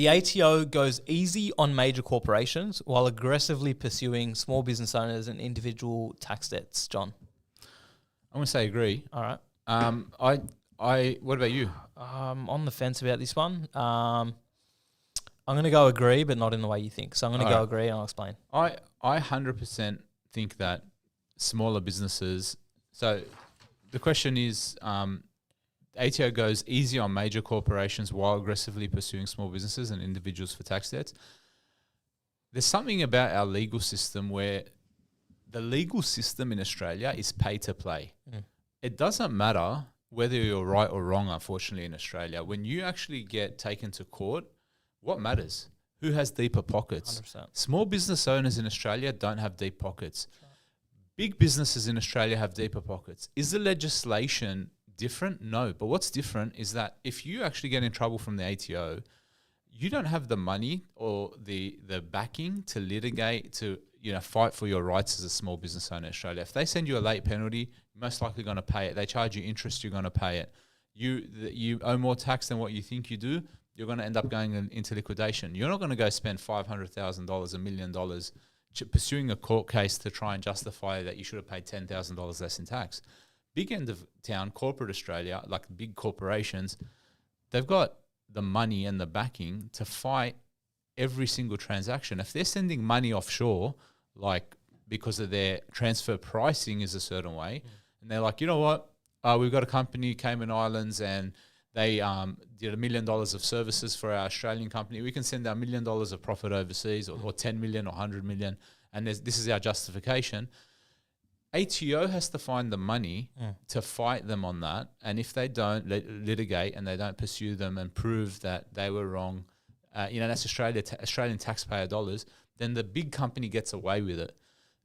The ATO goes easy on major corporations while aggressively pursuing small business owners and individual tax debts. John? I'm going to say agree. All right. What about you? On the fence about this one. I'm going to go agree, but not in the way you think. So I'm going to go agree and I'll explain. I 100% think that smaller businesses. So the question is, ATO goes easy on major corporations while aggressively pursuing small businesses and individuals for tax debts. There's something about our legal system where the legal system in Australia is pay to play. It doesn't matter whether you're right or wrong, unfortunately, in Australia. When you actually get taken to court, what matters? Who has deeper pockets? 100%. Small business owners in Australia don't have deep pockets. Big businesses in Australia have deeper pockets. Is the legislation different? No. But what's different is that if you actually get in trouble from the ATO, you don't have the money or the backing to litigate, to fight for your rights as a small business owner in Australia. If they send you a late penalty, you're most likely going to pay it. They charge you interest, you're going to pay it. You owe more tax than what you think you do, you're going to end up going into liquidation. You're not going to go spend $500,000, $1 million pursuing a court case to try and justify that you should have paid $10,000 less in tax. Big end of town, corporate Australia, like big corporations, they've got the money and the backing to fight every single transaction. If they're sending money offshore, like because of their transfer pricing is a certain way, and they're like, you know what, we've got a company, Cayman Islands, and they did $1 million of services for our Australian company. We can send our $1 million of profit overseas, or 10 million or 100 million, and this is our justification. ATO has to find the money to fight them on that, and if they don't litigate and they don't pursue them and prove that they were wrong, that's Australian taxpayer dollars, then the big company gets away with it.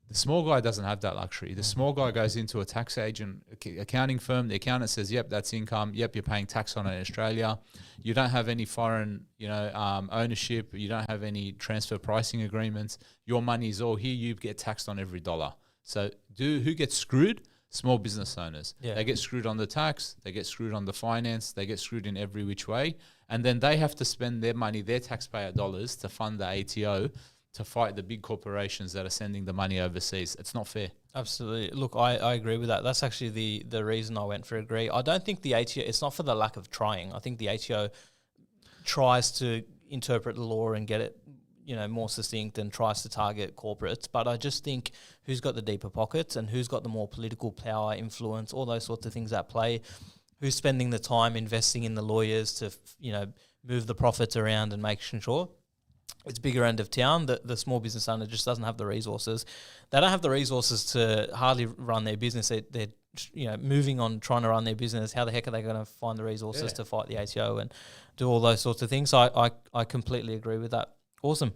The small guy doesn't have that luxury. The small guy goes into a tax agent, accounting firm. The accountant says, yep, that's income. Yep, you're paying tax on it in Australia. You don't have any foreign, ownership. You don't have any transfer pricing agreements. Your money is all here. You get taxed on every dollar. So who gets screwed? Small business owners. Yeah. They get screwed on the tax. They get screwed on the finance. They get screwed in every which way. And then they have to spend their money, their taxpayer dollars, to fund the ATO to fight the big corporations that are sending the money overseas. It's not fair. Absolutely. Look, I agree with that. That's actually the reason I went for agree. I don't think the ATO, it's not for the lack of trying. I think the ATO tries to interpret the law and get it, more succinct, and tries to target corporates. But I just think who's got the deeper pockets and who's got the more political power, influence, all those sorts of things at play, who's spending the time investing in the lawyers to, move the profits around and making sure it's bigger end of town. The small business owner just doesn't have the resources. They don't have the resources to hardly run their business. They're moving on, trying to run their business. How the heck are they going to find the resources to fight the ATO and do all those sorts of things? So I completely agree with that. Awesome.